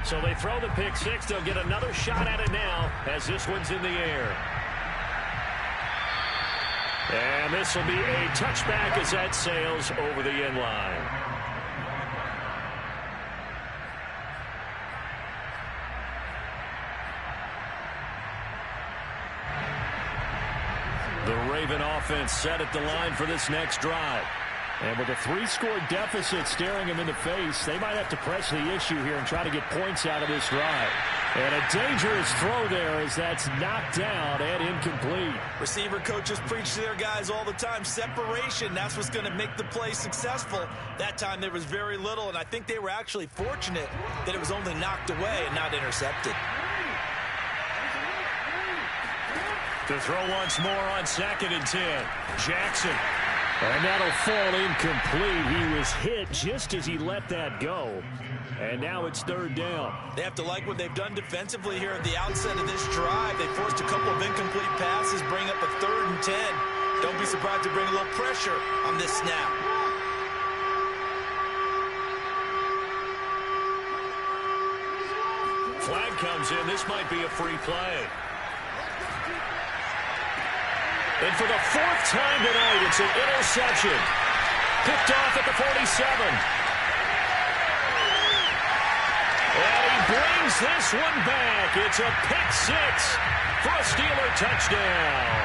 So they throw the pick six. They'll get another shot at it now as this one's in the air. And this will be a touchback as that sails over the end line. The Raven offense set at the line for this next drive. And with a 3-score deficit staring them in the face, they might have to press the issue here and try to get points out of this drive. And a dangerous throw there as that's knocked down and incomplete. Receiver coaches preach to their guys all the time. Separation, that's what's going to make the play successful. That time there was very little, and I think they were actually fortunate that it was only knocked away and not intercepted. To throw once more on 2nd and 10. Jackson. And that'll fall incomplete. He was hit just as he let that go. And now it's 3rd down. They have to like what they've done defensively here at the outset of this drive. They forced a couple of incomplete passes, bring up a 3rd and 10. Don't be surprised to bring a little pressure on this snap. Flag comes in. This might be a free play. And for the 4th time tonight, it's an interception. Picked off at the 47. And he brings this one back. It's a pick six for a Steeler touchdown.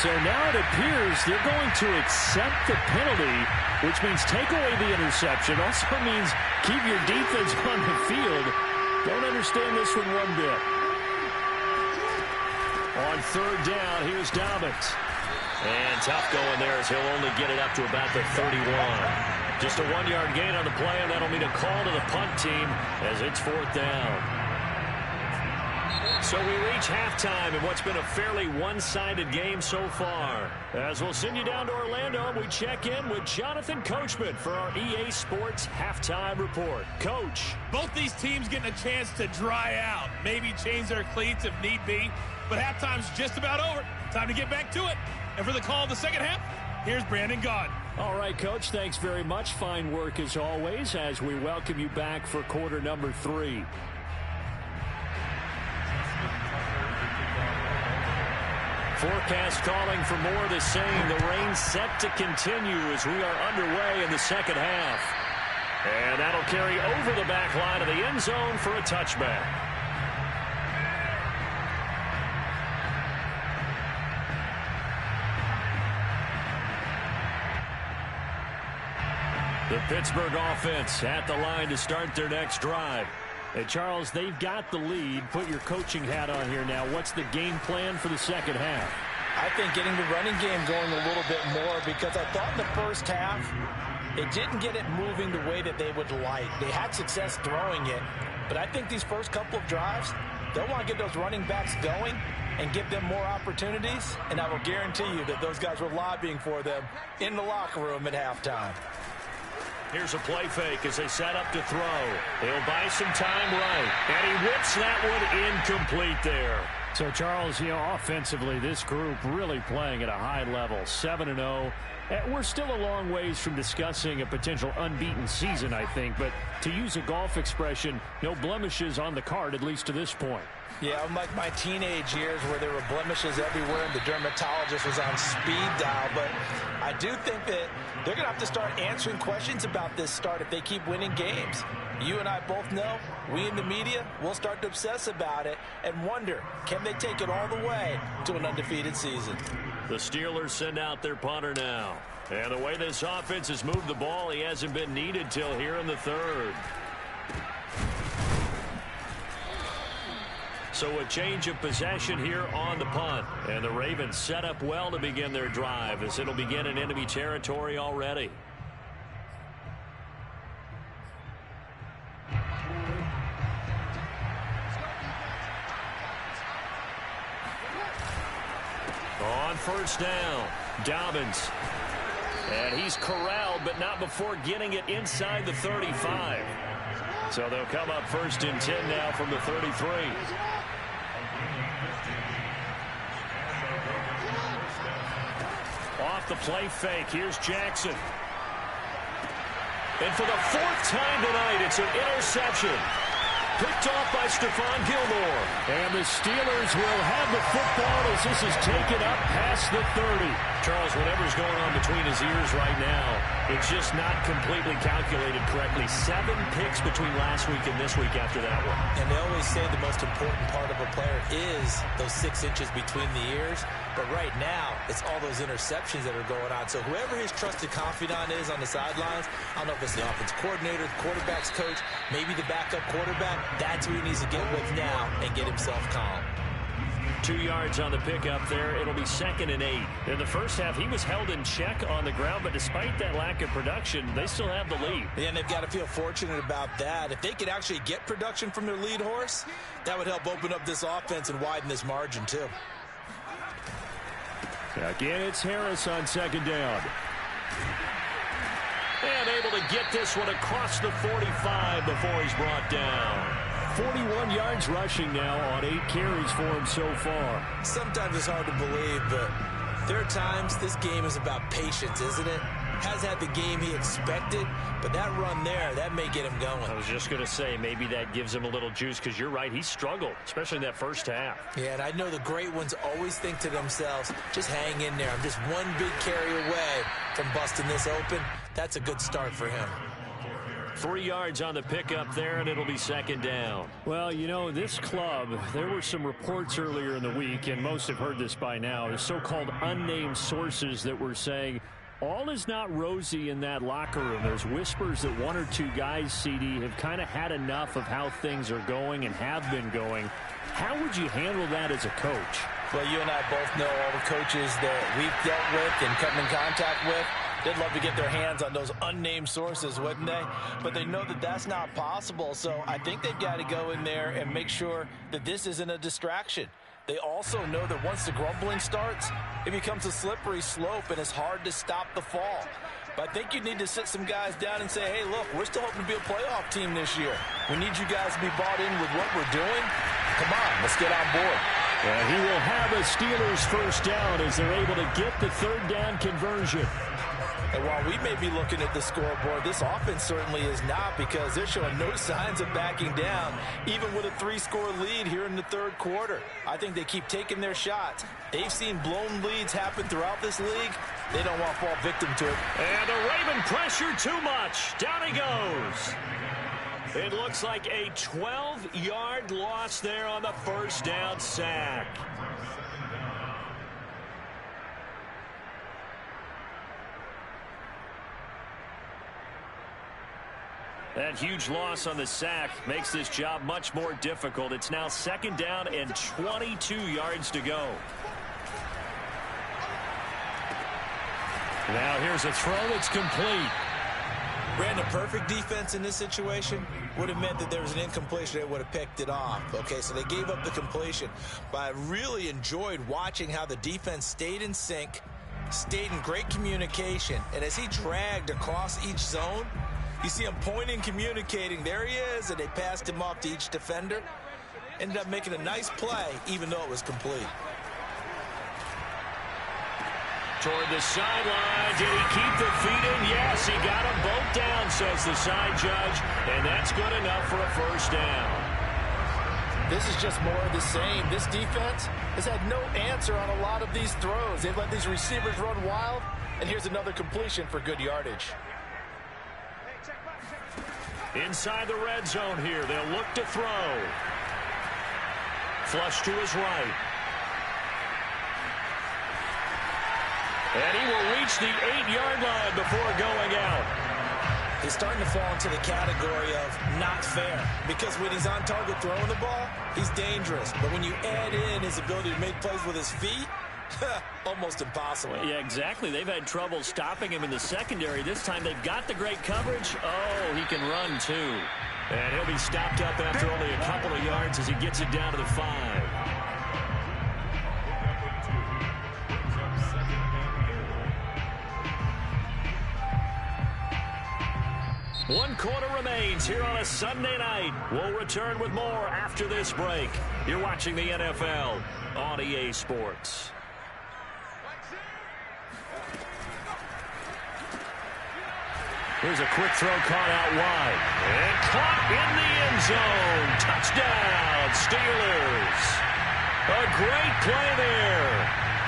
So now it appears they're going to accept the penalty, which means take away the interception. Also means keep your defense on the field. Don't understand this one one bit. On 3rd down, here's Dobbins. And tough going there as he'll only get it up to about the 31. Just a 1-yard gain on the play, and that'll mean a call to the punt team as it's 4th down. So we reach halftime in what's been a fairly one-sided game so far. As we'll send you down to Orlando, we check in with Jonathan Coachman for our EA Sports Halftime Report. Coach. Both these teams getting a chance to dry out, maybe change their cleats if need be. But halftime's just about over. Time to get back to it. And for the call of the second half, here's Brandon Gaudin. All right, Coach, thanks very much. Fine work as always as we welcome you back for quarter number 3. Forecast calling for more of the same. The rain set to continue as we are underway in the second half. And that'll carry over the back line of the end zone for a touchback. The Pittsburgh offense at the line to start their next drive. Hey, Charles, they've got the lead. Put your coaching hat on here now. What's the game plan for the second half? I think getting the running game going a little bit more, because I thought in the first half they didn't get it moving the way that they would like. They had success throwing it, but I think these first couple of drives, they'll want to get those running backs going and give them more opportunities, and I will guarantee you that those guys were lobbying for them in the locker room at halftime. Here's a play fake as they set up to throw. He'll buy some time right. And he whips that one incomplete there. So, Charles, offensively, this group really playing at a high level, 7-0. We're still a long ways from discussing a potential unbeaten season, I think. But to use a golf expression, no blemishes on the card, at least to this point. Yeah, unlike my teenage years where there were blemishes everywhere and the dermatologist was on speed dial. But I do think that they're going to have to start answering questions about this start if they keep winning games. You and I both know, we in the media, will start to obsess about it and wonder, can they take it all the way to an undefeated season? The Steelers send out their punter now. And the way this offense has moved the ball, he hasn't been needed till here in the 3rd. So a change of possession here on the punt. And the Ravens set up well to begin their drive as it'll begin in enemy territory already. On 1st down, Dobbins. And he's corralled, but not before getting it inside the 35. So they'll come up 1st and 10 now from the 33. Off the play fake, here's Jackson. And for the 4th time tonight, it's an interception. picked off by Stephon Gilmore. And the Steelers will have the football as this is taken up past the 30. Charles, whatever's going on between his ears right now, it's just not completely calculated correctly. 7 picks between last week and this week after that one. And they always say the most important part of a player is those 6 inches between the ears. But right now, it's all those interceptions that are going on. So whoever his trusted confidant is on the sidelines, I don't know if it's the offense coordinator, the quarterback's coach, maybe the backup quarterback, that's who he needs to get with now and get himself calm. 2 yards on the pickup there. It'll be 2nd and 8. In the first half, he was held in check on the ground, but despite that lack of production, they still have the lead. And they've got to feel fortunate about that. If they could actually get production from their lead horse, that would help open up this offense and widen this margin too. Again, it's Harris on 2nd down. And able to get this one across the 45 before he's brought down. 41 yards rushing now on 8 carries for him so far. Sometimes it's hard to believe, but there are times this game is about patience, isn't it? Has had the game he expected, but that run there, that may get him going. I was just going to say, maybe that gives him a little juice, because you're right, he struggled, especially in that first half. Yeah, and I know the great ones always think to themselves, just hang in there. I'm just one big carry away from busting this open. That's a good start for him. 3 yards on the pickup there, and it'll be 2nd down. Well, you know, this club, there were some reports earlier in the week, and most have heard this by now, the so-called unnamed sources that were saying all is not rosy in that locker room. There's whispers that 1 or 2 guys, CD, have kind of had enough of how things are going and have been going. How would you handle that as a coach? Well, you and I both know all the coaches that we've dealt with and come in contact with. They'd love to get their hands on those unnamed sources, wouldn't they? But they know that that's not possible, so I think they've got to go in there and make sure that this isn't a distraction. They also know that once the grumbling starts, it becomes a slippery slope, and it's hard to stop the fall. But I think you need to sit some guys down and say, hey, look, we're still hoping to be a playoff team this year. We need you guys to be bought in with what we're doing. Come on, let's get on board. And he will have a Steelers first down as they're able to get the 3rd down conversion. And while we may be looking at the scoreboard, this offense certainly is not, because they're showing no signs of backing down, even with a 3-score lead here in the 3rd quarter. I think they keep taking their shots. They've seen blown leads happen throughout this league. They don't want to fall victim to it. And the Raven pressure too much. Down he goes. It looks like a 12-yard loss there on the first down sack. That huge loss on the sack makes this job much more difficult. It's now 2nd down and 22 yards to go. Now here's a throw that's complete. Brandon, perfect defense in this situation would have meant that there was an incompletion. They would have picked it off. Okay, so they gave up the completion. But I really enjoyed watching how the defense stayed in sync, stayed in great communication. And as he dragged across each zone, you see him pointing, communicating. There he is, and they passed him off to each defender. Ended up making a nice play, even though it was complete. Toward the sideline. Did he keep the feet in? Yes, he got them both down, says the side judge. And that's good enough for a first down. This is just more of the same. This defense has had no answer on a lot of these throws. They've let these receivers run wild. And here's another completion for good yardage. Inside the red zone here. They'll look to throw. Flush to his right. And he will reach the 8-yard line before going out. He's starting to fall into the category of not fair, because when he's on target throwing the ball, he's dangerous. But when you add in his ability to make plays with his feet, almost impossible. Well, yeah, exactly. They've had trouble stopping him in the secondary. This time they've got the great coverage. Oh, he can run too. And he'll be stopped up after only a couple of yards as he gets it down to the 5. One quarter remains here on a Sunday night. We'll return with more after this break. You're watching the NFL on EA Sports. Here's a quick throw caught out wide. And caught in the end zone. Touchdown, Steelers. A great play there.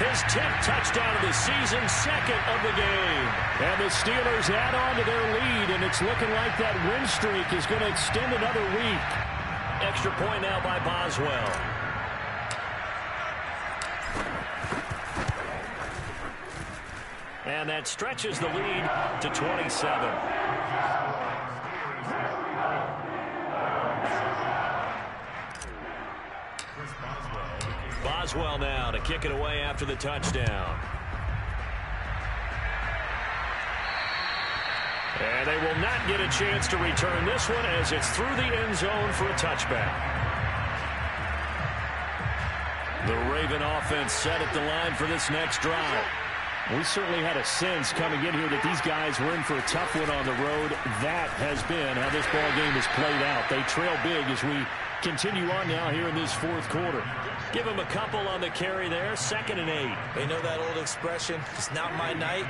His 10th touchdown of the season, second of the game. And the Steelers add on to their lead, and it's looking like that win streak is going to extend another week. Extra point now by Boswell. And that stretches the lead to 27. Boswell now to kick it away after the touchdown. And they will not get a chance to return this one as it's through the end zone for a touchback. The Raven offense set at the line for this next drive. We certainly had a sense coming in here that these guys were in for a tough one on the road. That has been how this ball game has played out. They trail big as we continue on now here in this fourth quarter. Give him a couple on the carry there, 2nd and 8. They know that old expression, it's not my night.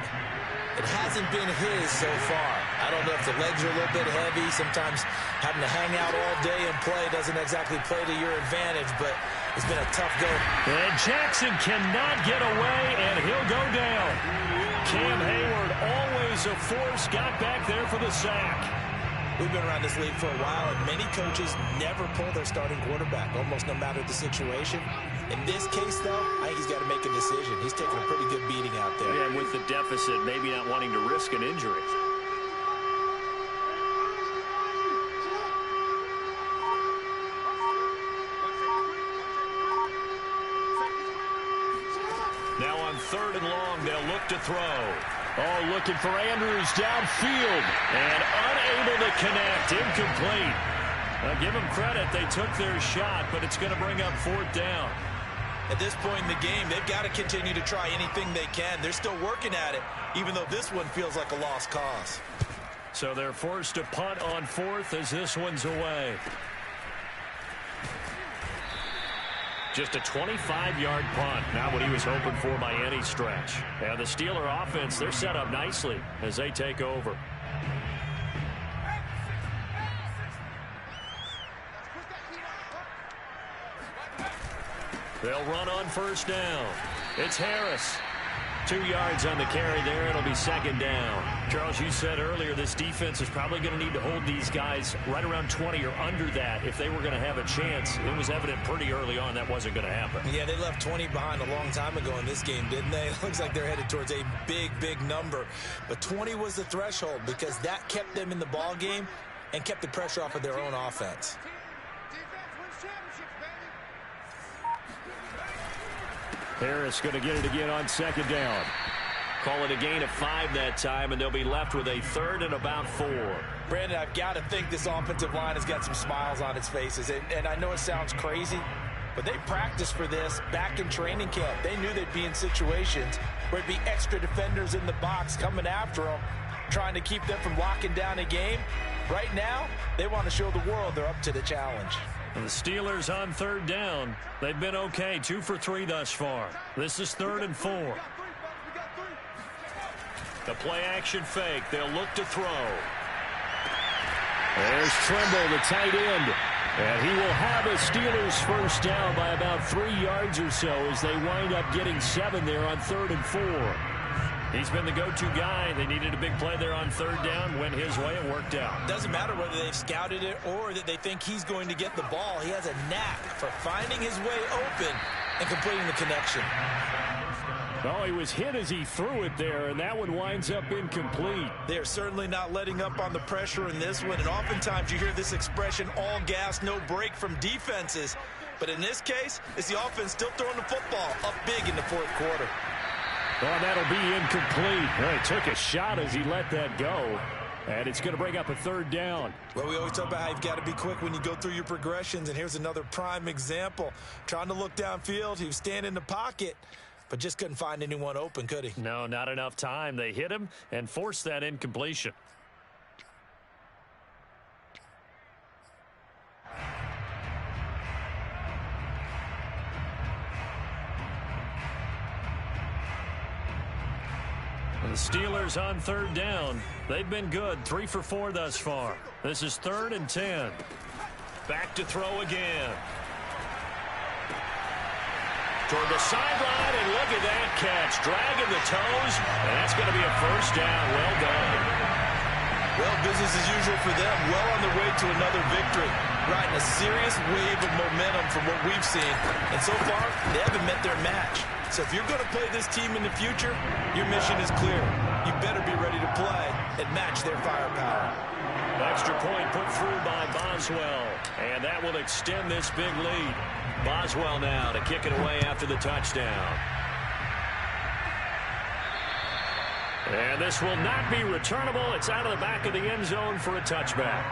It hasn't been his so far. I don't know if the legs are a little bit heavy. Sometimes having to hang out all day and play doesn't exactly play to your advantage, but it's been a tough go. And Jackson cannot get away, and he'll go down. Cam Hayward, always a force, got back there for the sack. We've been around this league for a while, and many coaches never pull their starting quarterback, almost no matter the situation. In this case, though, I think he's got to make a decision. He's taking a pretty good beating out there. Yeah, and with the deficit, maybe not wanting to risk an injury. Now on 3rd and long, they'll look to throw. Oh, looking for Andrews downfield. And unable to connect. Incomplete. Give them credit. They took their shot, but it's going to bring up 4th down. At this point in the game, they've got to continue to try anything they can. They're still working at it, even though this one feels like a lost cause. So they're forced to punt on 4th as this one's away. Just a 25-yard punt, not what he was hoping for by any stretch. And the Steeler offense, they're set up nicely as they take over. They'll run on 1st down. It's Harris. 2 yards on the carry there. It'll be 2nd down. Charles, you said earlier this defense is probably going to need to hold these guys right around 20 or under that if they were going to have a chance. It was evident pretty early on that wasn't going to happen. Yeah, they left 20 behind a long time ago in this game, didn't they? It looks like they're headed towards a big, big number. But 20 was the threshold because that kept them in the ball game and kept the pressure off of their own offense. Harris going to get it again on 2nd down. Call it a gain of 5 that time, and they'll be left with a 3rd and about 4. Brandon, I've got to think this offensive line has got some smiles on its faces. And I know it sounds crazy, but they practiced for this back in training camp. They knew they'd be in situations where it'd be extra defenders in the box coming after them, trying to keep them from locking down a game. Right now, they want to show the world they're up to the challenge. And the Steelers on 3rd down. They've been okay, 2 for 3 thus far. This is 3rd and 4. The play action fake. They'll look to throw. There's Trimble, the tight end. And he will have a Steelers 1st down by about 3 yards or so as they wind up getting 7 there on 3rd and 4. He's been the go-to guy. They needed a big play there on 3rd down. Went his way. It worked out. Doesn't matter whether they've scouted it or that they think he's going to get the ball. He has a knack for finding his way open and completing the connection. Oh, he was hit as he threw it there, and that one winds up incomplete. They're certainly not letting up on the pressure in this one, and oftentimes you hear this expression, all gas, no break from defenses. But in this case, it's the offense still throwing the football up big in the 4th quarter. Oh, that'll be incomplete. Well, he took a shot as he let that go. And it's going to bring up a 3rd down. Well, we always talk about how you've got to be quick when you go through your progressions. And here's another prime example. Trying to look downfield. He was standing in the pocket, but just couldn't find anyone open, could he? No, not enough time. They hit him and forced that incompletion. The Steelers on third down. They've been good, 3 for 4 thus far. This is 3rd and 10. Back to throw again. Toward the sideline, and look at that catch. Dragging the toes, and that's going to be a first down. Well done. Well, business as usual for them. Well on their way to another victory. Riding a serious wave of momentum from what we've seen. And so far, they haven't met their match. So if you're going to play this team in the future, your mission is clear. You better be ready to play and match their firepower. Extra point put through by Boswell. And that will extend this big lead. Boswell now to kick it away after the touchdown. And this will not be returnable. It's out of the back of the end zone for a touchback.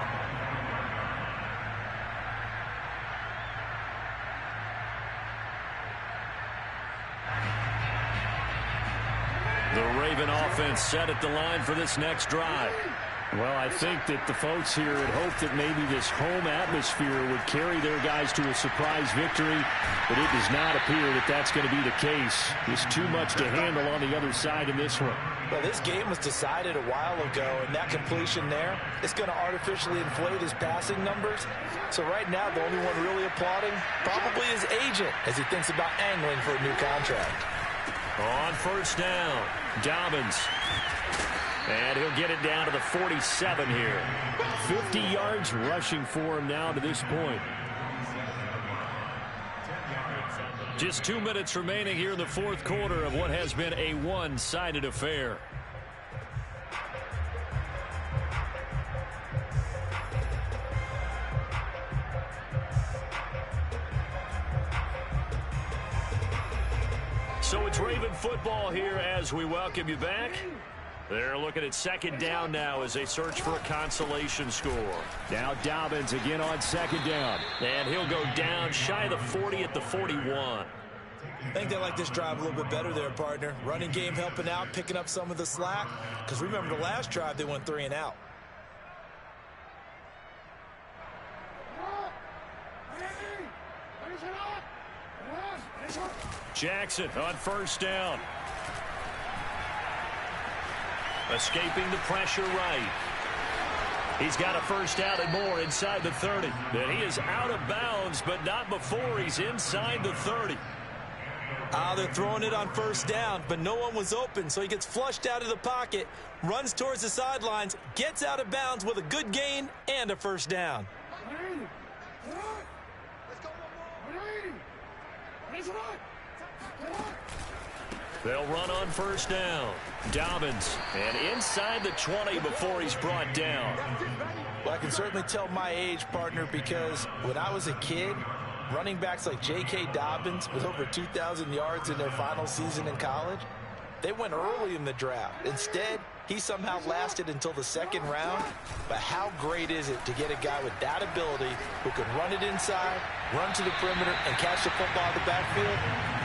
The Raven offense set at the line for this next drive. Well, I think that the folks here had hoped that maybe this home atmosphere would carry their guys to a surprise victory, but it does not appear that that's going to be the case. There's too much to handle on the other side in this one. Well, this game was decided a while ago, and that completion there is going to artificially inflate his passing numbers. So right now, the only one really applauding probably his agent as he thinks about angling for a new contract. On first down, Dobbins. And he'll get it down to the 47 here. 50 yards rushing for him now to this point. Just 2 minutes remaining here in the fourth quarter of what has been a one-sided affair. So it's Raven football here as we welcome you back. They're looking at second down now as they search for a consolation score. Now Dobbins again on second down. And he'll go down shy of the 40 at the 41. I think they like this drive a little bit better there, partner. Running game helping out, picking up some of the slack. Because remember the last drive, they went 3 and out. Jackson on first down. Escaping the pressure right. He's got a first down and more inside the 30. And he is out of bounds, but not before he's inside the 30. They're throwing it on first down, but no one was open, so he gets flushed out of the pocket, runs towards the sidelines, gets out of bounds with a good gain and a first down. They'll run on first down. Dobbins, and inside the 20 before he's brought down. Well, I can certainly tell my age, partner, because when I was a kid, running backs like J.K. Dobbins with over 2,000 yards in their final season in college, they went early in the draft. Instead, he somehow lasted until the second round. But how great is it to get a guy with that ability who can run it inside, run to the perimeter, and catch the football in the backfield?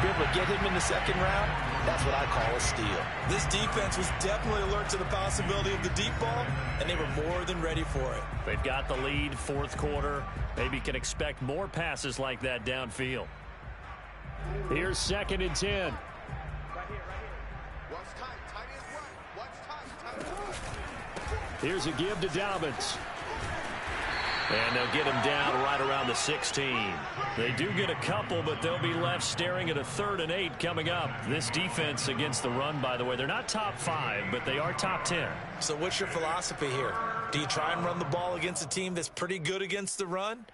Be able to get him in the second round, that's what I call a steal. This defense was definitely alert to the possibility of the deep ball, and they were more than ready for it. They've got the lead, fourth quarter. Maybe can expect more passes like that downfield. Here's second and 10. Here's a give to Dobbins. And they'll get him down right around the 16. They do get a couple, but they'll be left staring at a 3rd and 8 coming up. This defense against the run, by the way, they're not top 5, but they are top 10. So what's your philosophy here? Do you try and run the ball against a team that's pretty good against the run?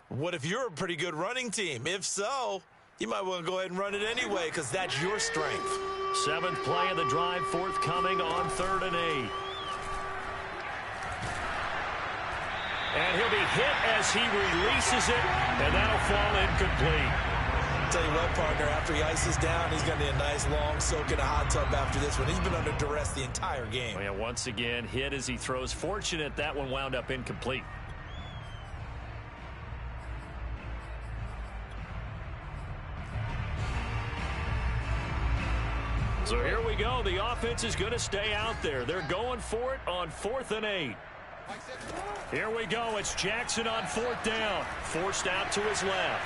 What if you're a pretty good running team? If so, you might want to go ahead and run it anyway because that's your strength. 7th play of the drive, forthcoming on 3rd and 8. And he'll be hit as he releases it, and that'll fall incomplete. I'll tell you what, partner, after he ices down, he's going to need a nice long soak in a hot tub after this one. He's been under duress the entire game. Well, yeah, once again, hit as he throws. Fortunate that one wound up incomplete. So here we go. The offense is going to stay out there. They're going for it on 4th and 8. Here we go. It's Jackson on 4th down. Forced out to his left.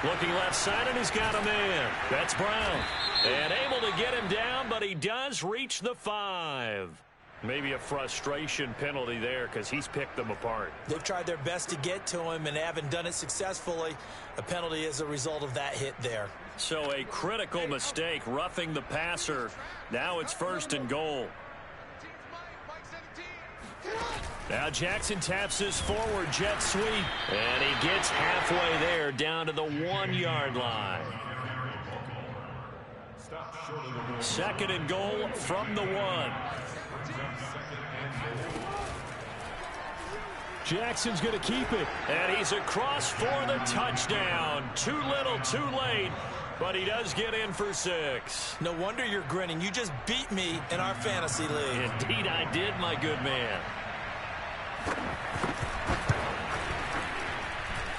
Looking left side, and he's got a man. That's Brown. And able to get him down, but he does reach the 5. Maybe a frustration penalty there because he's picked them apart. They've tried their best to get to him and haven't done it successfully. A penalty as a result of that hit there. So a critical mistake, roughing the passer. Now it's 1st and goal. Now Jackson taps his forward jet sweep. And he gets halfway there down to the 1-yard line. 2nd and goal from the 1. Jackson's going to keep it. And he's across for the touchdown. Too little, too late. But he does get in for 6. No wonder you're grinning. You just beat me in our fantasy league. Indeed I did, my good man.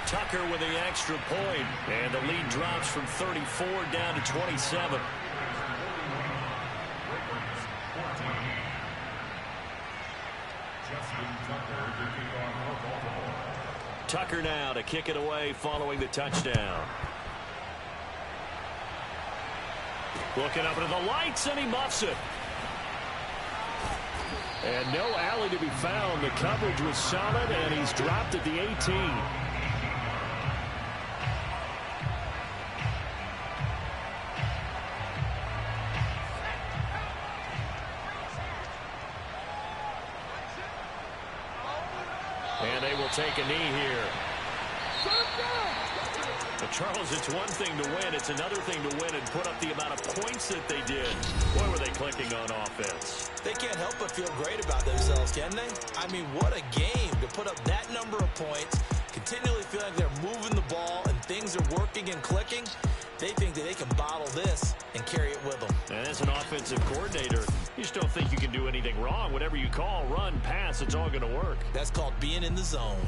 Tucker with the extra point. And the lead drops from 34 down to 27. Tucker now to kick it away following the touchdown. Looking up into the lights, and he muffs it. And no alley to be found. The coverage was solid, and he's dropped at the 18. And they will take a knee here. But Charles, it's one thing to win. It's another thing to win and put up the amount of points that they did. Boy, were they clicking on offense. They can't help but feel great about themselves, can they? I mean, what a game to put up that number of points, continually feel like they're moving the ball and things are working and clicking. They think that they can bottle this and carry it with them. And as an offensive coordinator, you just don't think you can do anything wrong. Whatever you call, run, pass, it's all going to work. That's called being in the zone.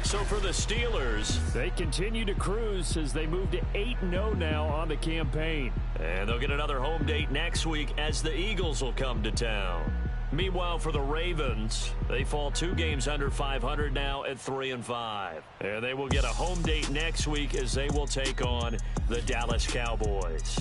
So for the Steelers, they continue to cruise as they move to 8-0 now on the campaign. And they'll get another home date next week as the Eagles will come to town. Meanwhile, for the Ravens, they fall 2 games under 500 now at 3-5. And they will get a home date next week as they will take on the Dallas Cowboys.